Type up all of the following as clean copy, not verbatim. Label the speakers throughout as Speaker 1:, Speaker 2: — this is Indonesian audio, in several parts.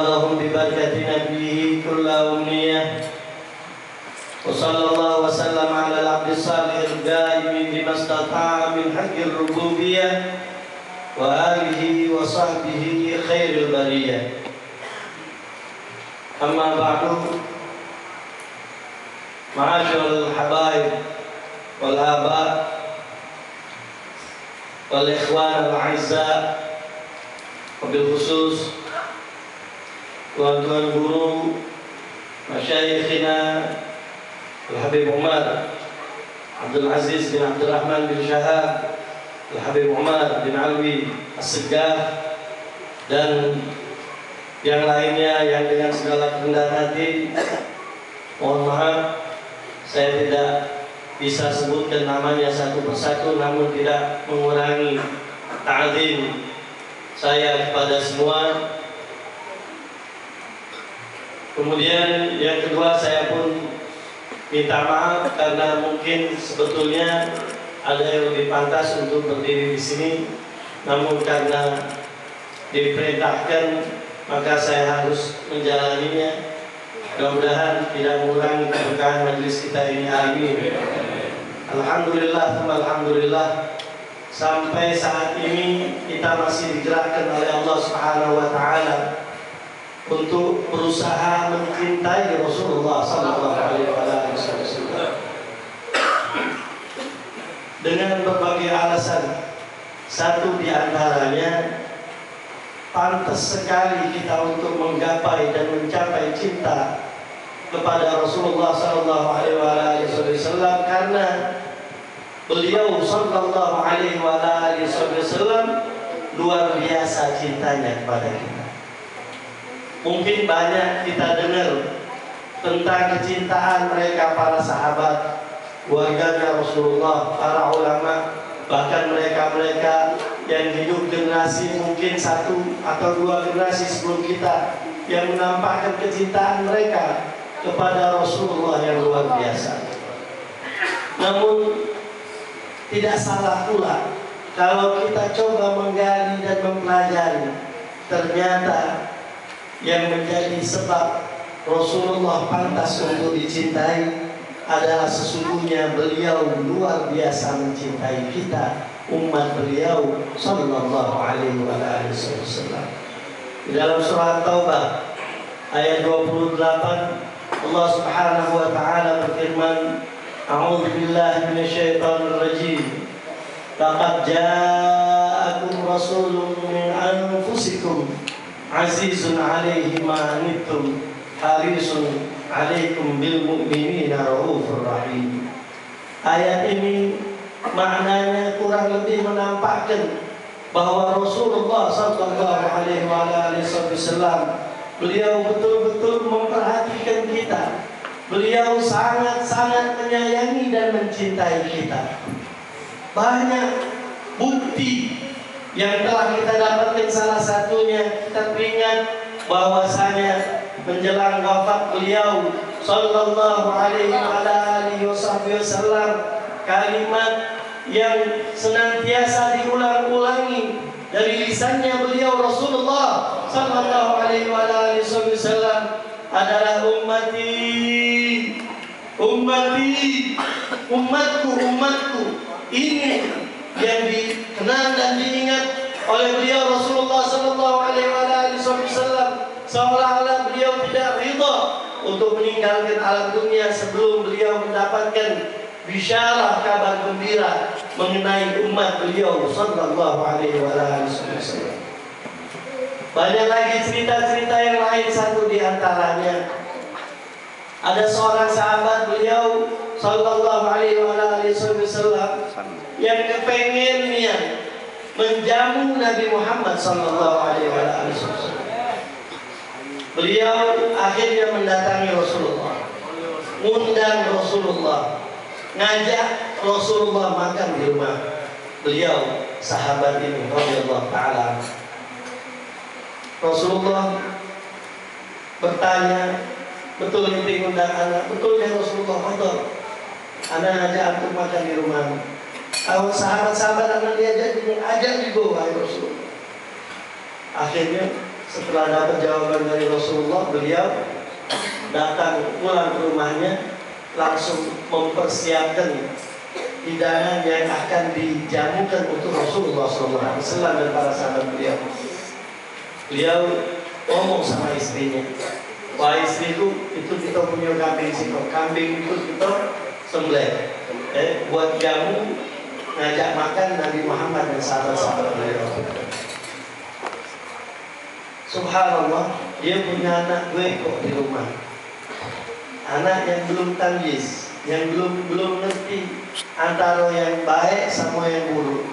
Speaker 1: لهم ببركة نبيه كل أمنية وصلى الله وسلم على العبد الصالح القائم بما استطاع من حق الربوبية وآله وصحبه خير البرية. أما بعد، معاشر الحبايب والآباء والإخوان الأعزاء, وبالخصوص tuan-tuan guru, masyayikhina Al-Habib Umar Abdul Aziz bin Abdul Rahman bin Syahab, Al-Habib Umar bin Alwi As-Segaf, dan yang lainnya yang dengan segala kerendahan hati, mohon maaf saya tidak bisa sebutkan namanya satu persatu, namun tidak mengurangi ta'zim saya kepada semua. Kemudian yang kedua, saya pun minta maaf karena mungkin sebetulnya ada yang lebih pantas untuk berdiri di sini, namun karena diperintahkan maka saya harus menjalaninya. Mudah-mudahan tidak mengurangi keberkahan majelis kita ini. Amin. Alhamdulillah, alhamdulillah, sampai saat ini kita masih digerakkan oleh Allah Subhanahu wa taala untuk berusaha mencintai Rasulullah sallallahu alaihi wasallam dengan berbagai alasan. Satu di antaranya, pantas sekali kita untuk menggapai dan mencapai cinta kepada Rasulullah sallallahu alaihi wasallam karena beliau sallallahu alaihi wasallam luar biasa cintanya kepada kita. Mungkin banyak kita dengar tentang kecintaan mereka para sahabat, keluarga Rasulullah, para ulama, bahkan mereka-mereka yang hidup generasi mungkin satu atau dua generasi sebelum kita, yang menampakkan kecintaan mereka kepada Rasulullah yang luar biasa. Namun tidak salah pula kalau kita coba menggali dan mempelajari, ternyata yang menjadi sebab Rasulullah pantas untuk dicintai adalah sesungguhnya beliau luar biasa mencintai kita, umat beliau sallallahu alaihi wasallam. Di dalam surah Taubah ayat 28, Allah Subhanahu wa taala berfirman, A'udzu billahi minasyaitonir rajim. Laqad ja'akum rasulun min anfusikum azizun 'alaihi ma anittum harisun 'alaikum bil mu'minina raufur rahim. Ayat ini maknanya kurang lebih menampakkan bahwa Rasulullah sallallahu alaihi wasallam beliau betul-betul memperhatikan kita. Beliau sangat-sangat menyayangi dan mencintai kita. Banyak bukti yang telah kita dapatkan, salah satunya kita teringat bahwasanya menjelang wafat beliau sallallahu alaihi wasallam, kalimat yang senantiasa diulang-ulangi dari lisannya beliau Rasulullah sallallahu alaihi wasallam adalah ummati, ummati, umatku, umatku. Ini yang dikenal dan diingat oleh beliau Rasulullah sallallahu alaihi wasallam, seolah-olah beliau tidak ridha untuk meninggalkan alam dunia sebelum beliau mendapatkan bisyarah, kabar gembira mengenai umat beliau sallallahu alaihi wasallam. Banyak lagi cerita-cerita yang lain. Satu di antaranya, ada seorang sahabat beliau sallallahu alaihi wasallam yang kepengennya menjamu Nabi Muhammad sallallahu alaihi wasallam. Beliau akhirnya mendatangi Rasulullah, mengundang Rasulullah, ngajak Rasulullah makan di rumah beliau, sahabat ini radhiyallahu taala. Rasulullah bertanya, betul ini ngundang anak? Betul ya Rasulullah, betul. Anak ngajak antum makan di rumah. Kalau sahabat-sahabat anak diajak juga, ajak juga wahai Rasulullah. Akhirnya setelah dapat jawaban dari Rasulullah, beliau datang pulang ke rumahnya, langsung mempersiapkan hidangan yang akan dijamukan untuk Rasulullah SAW dan para sahabat beliau. Beliau ngomong sama istrinya, wah istriku, itu kita punya kambing sih, kambing itu kita sembelih, buat jamu, ngajak makan Nabi Muhammad dan sahabat-sahabat beliau. Subhanallah, dia punya anak gue kok di rumah, anak yang belum tamyiz, yang belum ngerti antara yang baik sama yang buruk.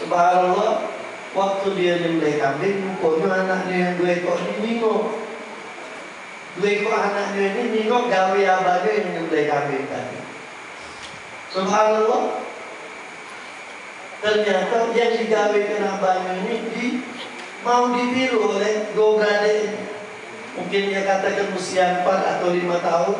Speaker 1: Subhanallah, waktu dia nyembelih kambing, rupanya anaknya yang gue kok ini ningok. Gue kok anaknya ini ningok gawe abahnya yang nyembelih kambing tadi. Subhanallah, ternyata yang digawekan abahnya ini mau ditiru oleh dua beradik. Mungkin dia katakan usia 4 atau 5 tahun,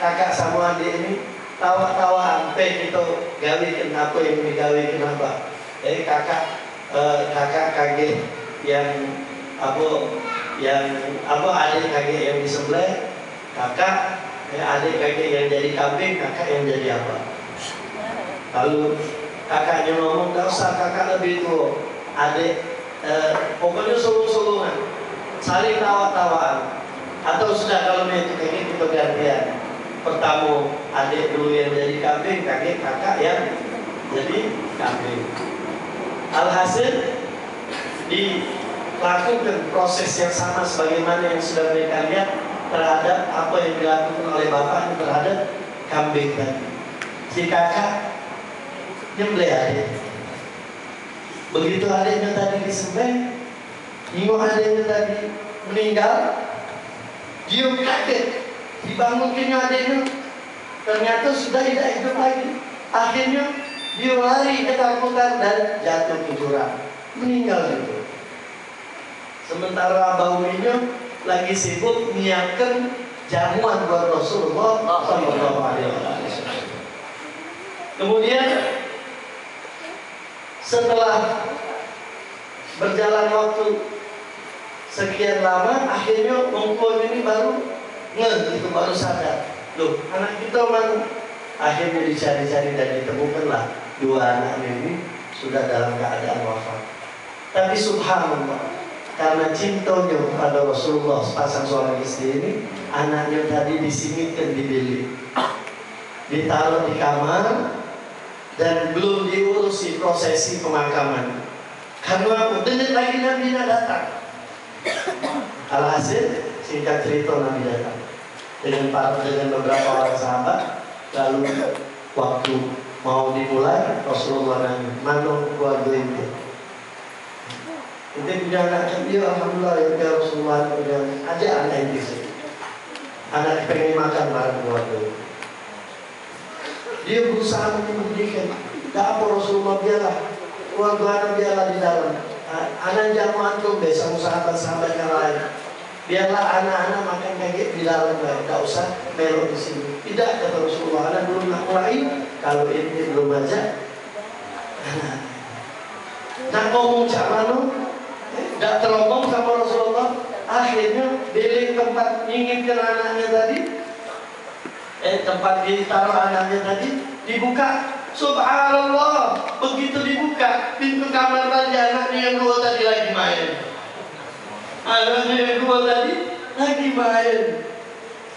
Speaker 1: kakak sama adik ini tawa-tawa sampai kita gawekan apa yang digawekan abah. Kakak kaget yang adik kaget yang disembelih, kakak adik kaget yang jadi kambing, kakak yang jadi apa. Lalu kakaknya ngomong, gak usah, kakak lebih tua, adik pokoknya sulung-sulungan, saling tawa-tawaan. Atau sudah kalau itu kayak gitu gantian. Pertama adik dulu yang jadi kambing, kakak yang jadi kambing. Alhasil dilakukan proses yang sama sebagaimana yang sudah mereka lihat terhadap apa yang dilakukan oleh bapaknya terhadap kambing tadi. Si kakak nyembelih adik. Begitu adiknya tadi disembelih, nengok adiknya tadi meninggal, dia kaget, dibangunkan adiknya, ternyata sudah tidak hidup lagi. Akhirnya dia lari ketakutan dan jatuh ke jurang, meninggal itu. Sementara abah uminya lagi sibuk menyiapkan jamuan buat Rasulullah SAW. Kemudian setelah berjalan waktu sekian lama, akhirnya Mongkol ini baru baru sadar. Loh, anak kita mana? Akhirnya dicari-cari dan ditemukanlah dua anak ini sudah dalam keadaan wafat. Tapi subhanallah, karena cintanya kepada Rasulullah, sepasang suami istri ini, anaknya tadi disimikkan di bilik, ditaruh di kamar, dan belum diurusi prosesi pemakaman. Karena bentar lagi Nabi datang. Alhasil singkat cerita Nabi datang dengan beberapa orang sahabat. Lalu waktu mau dimulai, Rasulullah nanya, mana keluarga itu? Itu punya anak kan dia, alhamdulillah ya Rasulullah punya aja anak itu. Anak pengen makan bareng keluarga. Dia berusaha menyembunyikan. Tak apa Rasulullah, biarlah keluarga anak biarlah di dalam. Anak jamu antum sama sahabat-sahabat yang lain. Biarlah anak-anak makan kaget di dalam, tidak usah melok di sini. Tidak, kata Rasulullah, anak belum nak mulai. Kalau ini belum aja, nak ngomong cak mana, tidak teromong sama Rasulullah. Akhirnya bilik tempat menginginkan anaknya tadi, tempat ditaruh anaknya tadi dibuka. Subhanallah, begitu dibuka pintu kamar tadi, anaknya yang dua tadi lagi main. Anaknya yang dua tadi lagi main.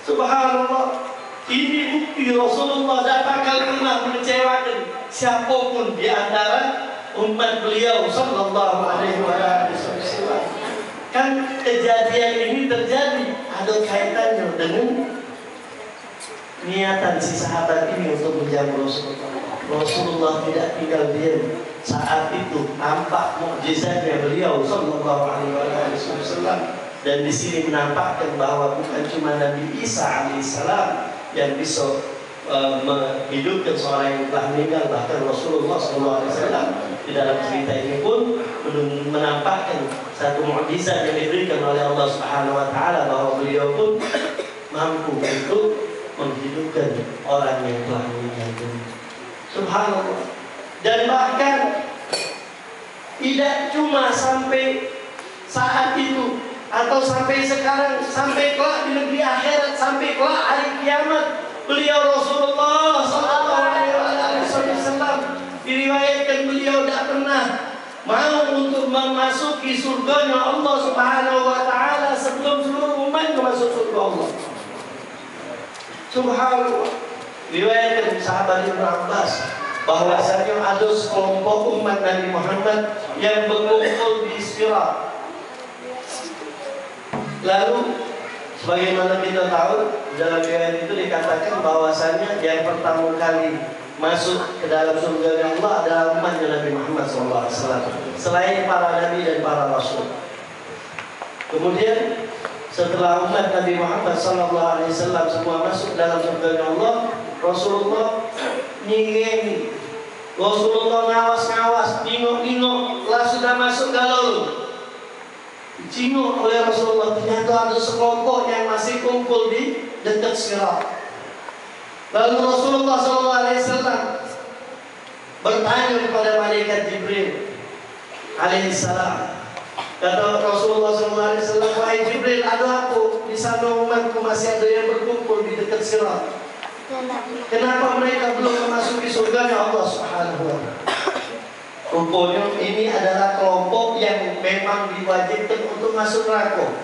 Speaker 1: Subhanallah, ini bukti Rasulullah tidak bakal pernah mengecewakan siapapun di antara umat beliau sallallahu alaihi wasallam. Kan kejadian ini terjadi ada kaitannya dengan niatan si sahabat ini untuk menjamu Rasulullah. Rasulullah tidak tinggal diam. Saat itu nampak mukjizatnya beliau sallallahu alaihi wasallam, dan di sini menampakkan bahwa bukan cuma Nabi Isa alaihissalam yang bisa menghidupkan seorang yang telah meninggal, bahkan Rasulullah sallallahu alaihi wasallam di dalam cerita ini pun menampakkan satu mukjizat yang diberikan oleh Allah Subhanahu wa taala, bahwa beliau pun mampu untuk menghidupkan orang yang telah meninggal. Subhanallah. Dan bahkan tidak cuma sampai saat itu atau sampai sekarang, sampai kelak di negeri akhirat, sampai kelak hari kiamat, beliau Rasulullah sallallahu alaihi wasallam diriwayatkan beliau tidak pernah mau untuk memasuki surganya Allah Subhanahu wa taala sebelum seluruh umatnya masuk surga Allah. Subhanallah. Riwayatkan sahabat Ibnu Abbas bahwasanya ada sekelompok umat Nabi Muhammad yang berkumpul di Sirat. Lalu sebagaimana kita tahu dalam riwayat itu dikatakan bahwasanya yang pertama kali masuk ke dalam surga Allah adalah umat Nabi Muhammad SAW, selain para nabi dan para rasul. Kemudian setelah umat Nabi Muhammad SAW semua masuk dalam surga Allah, Rasulullah nyingeng, Rasulullah ngawas-ngawas, nengok-nengok, lah sudah masuk galau. Dicingok oleh Rasulullah, ternyata ada sekelompok yang masih kumpul di dekat Sirat. Lalu Rasulullah SAW bertanya kepada malaikat Jibril alaihissalam. Kata Rasulullah SAW, wahai Jibril, ada apa di sana umatku masih ada yang berkumpul di dekat Sirat? Kenapa mereka belum memasuki surganya Allah Subhanahu wa taala? Rupanya ini adalah kelompok yang memang diwajibkan untuk masuk neraka.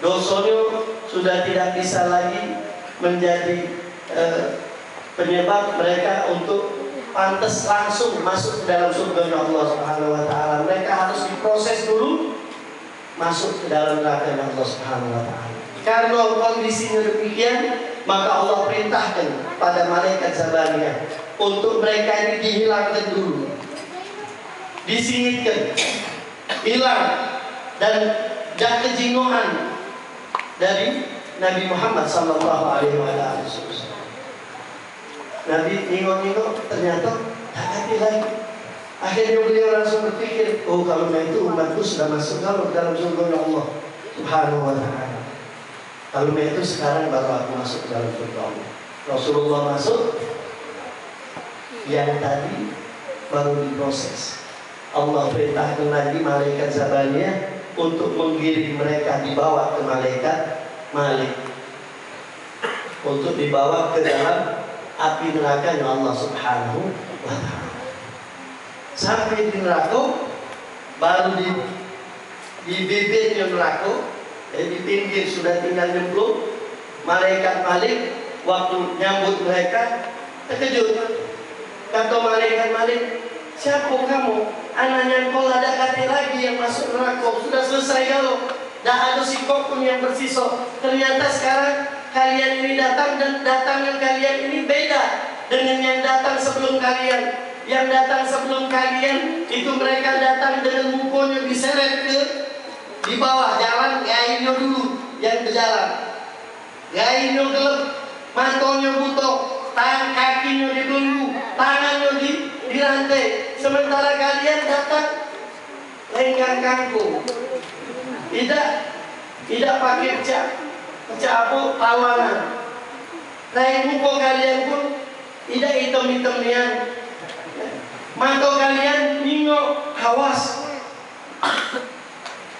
Speaker 1: Dosanya sudah tidak bisa lagi menjadi penyebab mereka untuk pantas langsung masuk ke dalam surganya Allah Subhanahu wa taala. Mereka harus diproses dulu masuk ke dalam neraka Allah Subhanahu wa taala. Karena kondisinya demikian, maka Allah perintahkan pada malaikat Zabaniyah untuk mereka ini dihilangkan dulu, disingitkan, hilang, dan kejingohan dari Nabi Muhammad sallallahu alaihi wasallam. Nabi nengok-nengok, ternyata tak ada lagi. Akhirnya beliau langsung berpikir, oh kalau itu umatku sudah masuk dalam surga Allah Subhanahu wa taala. Kalau itu sekarang baru aku masuk ke dalam surga Allah. Rasulullah masuk, yang tadi baru diproses. Allah perintahkan lagi malaikat Zabaniyah untuk menggiring mereka, dibawa ke malaikat Malik untuk dibawa ke dalam api neraka yang Allah Subhanahu wa taala. Sampai di neraka, baru di bibirnya neraka, di pinggir sudah tinggal nyemplung. Malaikat Malik waktu nyambut mereka terkejut. Kata malaikat Malik, siapa kamu? Anaknya engkau ada kati lagi yang masuk neraka. Sudah selesai kalau dah ada sikap pun yang bersisa. Ternyata sekarang kalian ini datang, dan datangnya kalian ini beda dengan yang datang sebelum kalian. Yang datang sebelum kalian itu mereka datang dengan mukanya diseret ke di bawah jalan, gainnya dulu yang berjalan, gainnya gelap, matanya butok, tangan kakinya dibelenggu, tangannya dirantai. Sementara kalian datang lenggang kangkung, tidak pakai pecah apa tawanan. Naik muka kalian pun tidak hitam-hitamnya. Mata kalian nengok hawas.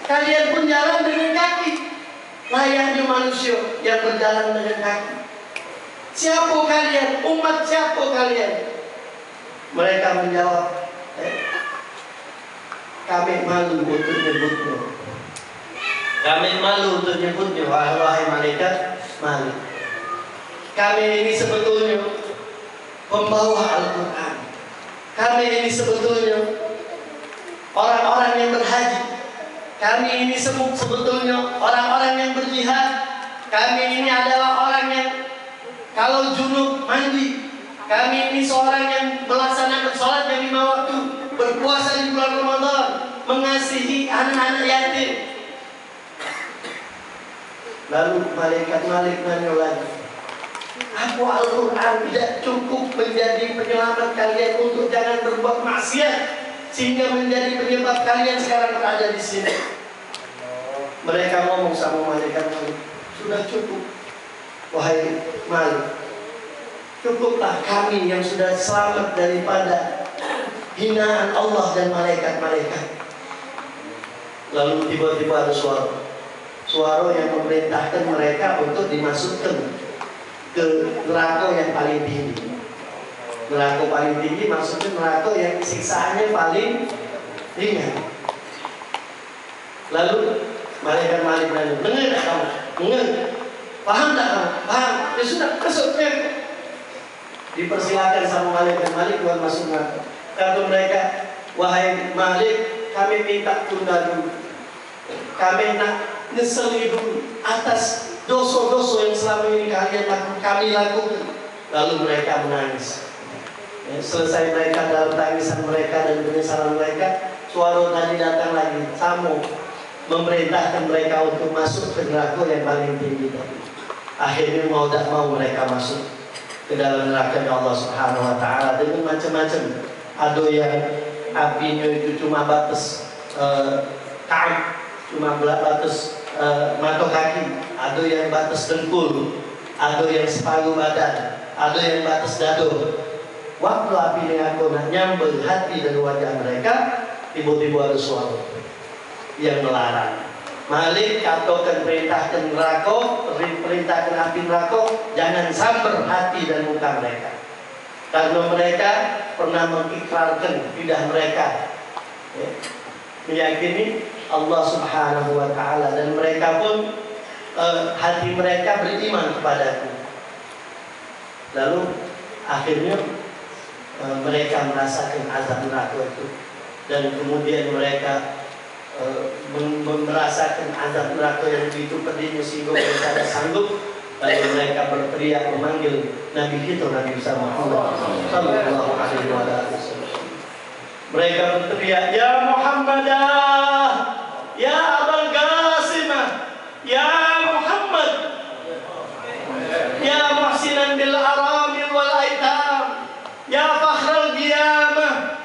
Speaker 1: Kalian pun jalan dengan kaki, layaknya manusia yang berjalan dengan kaki. Siapa kalian? Umat siapa kalian? Mereka menjawab, kami malu untuk nyebutnya. Kami malu untuk nyebutnya, wahai malaikat Malik. Kami ini sebetulnya pembawa Al-Quran. Kami ini sebetulnya orang-orang yang berhaji. Kami ini sebetulnya orang-orang yang berjihad. Kami ini adalah orang yang kalau junub mandi. Kami ini seorang yang melaksanakan sholat yang 5 waktu, berpuasa di bulan Ramadan, mengasihi anak-anak yatim. Lalu malaikat Malik nanya lagi, apa Al-Quran tidak cukup menjadi penyelamat kalian untuk jangan berbuat maksiat sehingga menjadi penyebab kalian sekarang berada di sini? Mereka ngomong sama malaikat Malik, sudah cukup, wahai Malik. Cukuplah kami yang sudah selamat daripada hinaan Allah dan malaikat-malaikat. Lalu tiba-tiba ada suara yang memerintahkan mereka untuk dimasukkan ke neraka yang paling tinggi. Neraka paling tinggi maksudnya neraka yang siksaannya paling ringan. Lalu malaikat nanya, dengar tak kamu? Dengar. Paham tak kamu? Paham. Ya sudah, masuknya. Dipersilakan sama malaikat buat masuk neraka. Kata mereka, wahai Malik, kami minta tunda dulu. Kami nak nyeseli dulu atas dosa-dosa yang selama ini kami lakukan. Lalu mereka menangis. Ya, selesai mereka dalam tangisan mereka dan penyesalan mereka, suara tadi datang lagi, Samu memerintahkan mereka untuk masuk ke neraka yang paling tinggi tadi. Akhirnya mau tak mau mereka masuk ke dalam neraka Allah Subhanahu Wa Taala dengan macam-macam. Ada yang apinya itu cuma batas kaki, cuma batas mata kaki, ada yang batas dengkul, ada yang separuh badan, ada yang batas dada. Waktu api dengan nak nyamber hati dan wajah mereka, tiba-tiba ada suara yang melarang. Malik katakan perintahkan neraka, perintahkan api neraka, jangan sambar hati dan muka mereka. Karena mereka pernah mengikrarkan lidah mereka, ya, meyakini Allah Subhanahu Wa Taala, dan mereka pun hati mereka beriman kepadaku. Lalu akhirnya mereka merasakan azab neraka itu, dan kemudian mereka merasakan azab neraka yang begitu pedihnya sehingga mereka tidak sanggup. Lalu mereka berteriak memanggil Nabi kita, Nabi Muhammad sallallahu alaihi wasallam. Mereka berteriak, ya Muhammadah, ya Abul Qasimah, ya Muhammad, ya muhsinan bil aramil wal aitam, ya fakhrul qiyamah,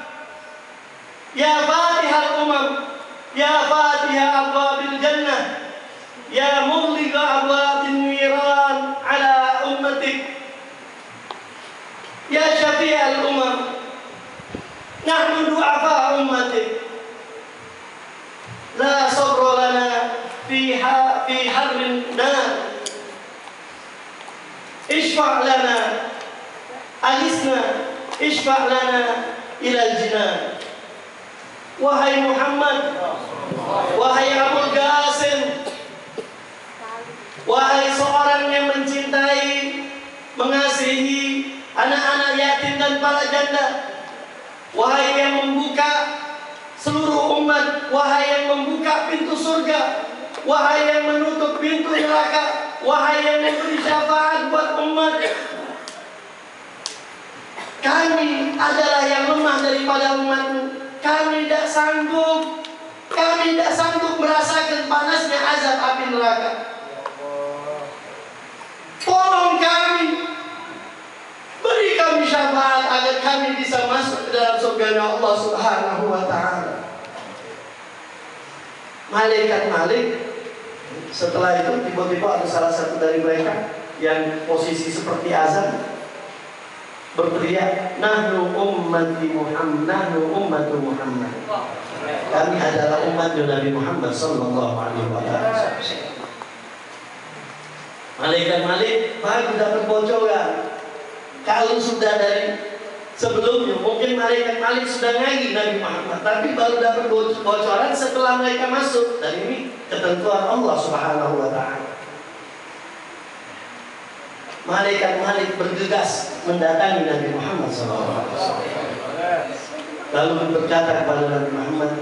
Speaker 1: ya fatihal umam, ya fatihah abwabil jannah, ya mughliqa abwabin niran ala ummatik, ya syafi'al umam, nahnu du'afa ummatik, la sabra lana fi harrin nar, ishfa' lana, alisna, ishfa' lana ilal jinan. Wahai Muhammad, wahai Abul Qasim, wahai seorang yang mencintai, mengasihi anak-anak yatim dan para janda, wahai yang membuka seluruh umat, wahai yang membuka pintu surga, wahai yang menutup pintu neraka, wahai yang memberi syafaat buat umat, kami adalah yang lemah daripada umatmu. Kami tidak sanggup merasakan panasnya azab api neraka. Tolong kami, beri kami syafaat agar kami bisa masuk ke dalam surga Allah Subhanahu Wa Taala. Malaikat Malik setelah itu tiba-tiba ada salah satu dari mereka yang posisi seperti azan berteriak, nahnu ummati Muhammad, nahnu ummatu Muhammad. Kami adalah umat Nabi Muhammad sallallahu alaihi wasallam. Malaikat Malik baru dapat bocoran. Kalau sudah dari sebelumnya, mungkin malaikat Malik sudah ngaji Nabi Muhammad, tapi baru dapat bocoran setelah mereka masuk. Dan ini ketentuan Allah Subhanahu Wa Taala. Malaikat Malik bergegas mendatangi Nabi Muhammad SAW. Lalu berkata kepada Nabi Muhammad,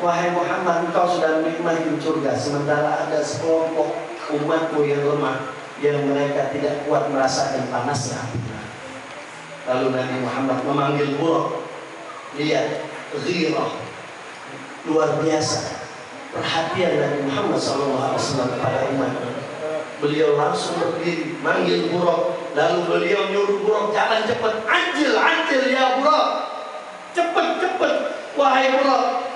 Speaker 1: wahai Muhammad, engkau sudah menikmati surga, sementara ada sekelompok umatmu yang lemah, yang mereka tidak kuat merasakan panasnya. Lalu Nabi Muhammad memanggil Buraq. Lihat, ghirah luar biasa perhatian Nabi Muhammad SAW kepada umatnya. Beliau langsung berdiri, manggil Buraq. Lalu beliau nyuruh Buraq, jalan cepat, anjil ya Buraq, cepat, wahai Buraq.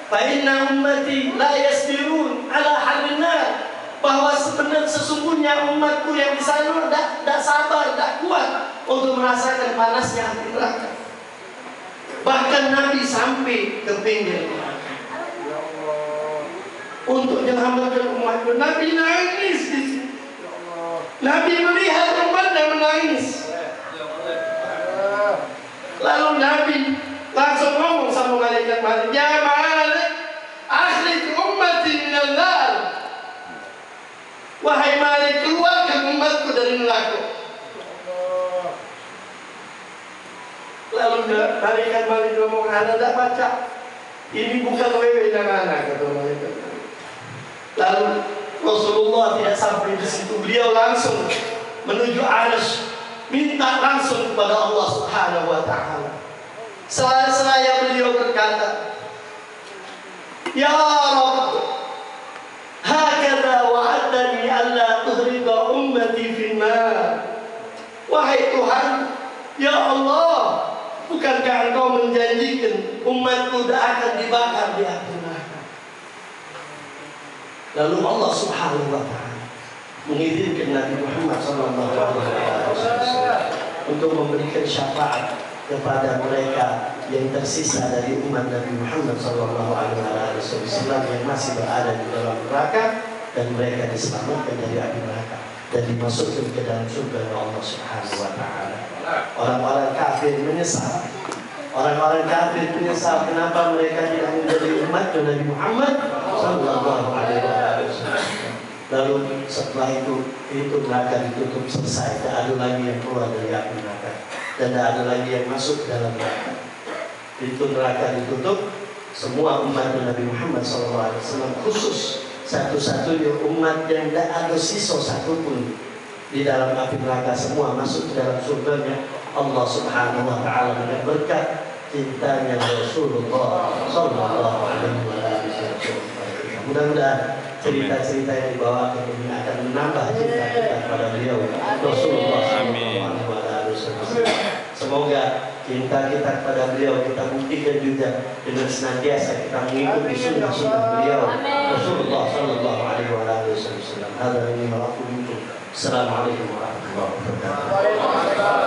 Speaker 1: Fa inna ummati la yasbirun ala harrin nar, bahwa sesungguhnya umatku yang di sana tidak sabar, tidak kuat untuk merasakan panasnya api neraka. Bahkan Nabi sampai ke pinggir neraka. untuk menyelamatkan umatku. Nabi nangis di sini. Nabi melihat umatnya menangis. Lalu Nabi langsung ngomong sama malaikat Malik, "Ya Malik, akhrij ummati minal nar." Wahai Malik, keluarkan umatku dari neraka. Lalu malaikat Malik ngomong, "Anda tidak baca? Ini bukan wewe dan anak," kata malaikat. Lalu Rasulullah tidak sampai di situ, beliau langsung menuju arsy, minta langsung kepada Allah Subhanahu wa taala. Seraya beliau berkata, "Ya Rabb, hakadha wa'adtani alla tuhriqa ummati finnar." Wahai Tuhan, ya Allah, bukankah Engkau menjanjikan umatku tidak akan dibakar di api neraka? Lalu Allah Subhanahu wa taala mengizinkan Nabi Muhammad SAW untuk memberikan syafaat kepada mereka yang tersisa dari umat Nabi Muhammad SAW yang masih berada di dalam neraka, dan mereka diselamatkan dari api neraka dan dimasukkan ke dalam surga Allah Subhanahu wa taala. Orang-orang kafir menyesal. Orang-orang kafir menyesal kenapa mereka tidak menjadi umat Nabi Muhammad sallallahu alaihi wasallam. Lalu setelah itu neraka ditutup, selesai. Tidak ada lagi yang keluar dari api neraka dan tidak ada lagi yang masuk ke dalam neraka. Itu neraka ditutup, semua umat Nabi Muhammad sallallahu alaihi wasallam, khusus satu-satunya umat yang tidak ada sisa satupun di dalam api neraka, semua masuk ke dalam surganya Allah Subhanahu wa taala dengan berkat cintanya Rasulullah sallallahu alaihi wasallam. Mudah-mudahan cerita-cerita yang dibawakan ini akan menambah cinta kita kepada beliau Rasulullah sallallahu alaihi wasallam. Semoga cinta kita kepada beliau kita buktikan juga dengan senantiasa kita mengikuti sunnah-sunnah beliau Rasulullah sallallahu alaihi wasallam. Assalamualaikum warahmatullahi wabarakatuh.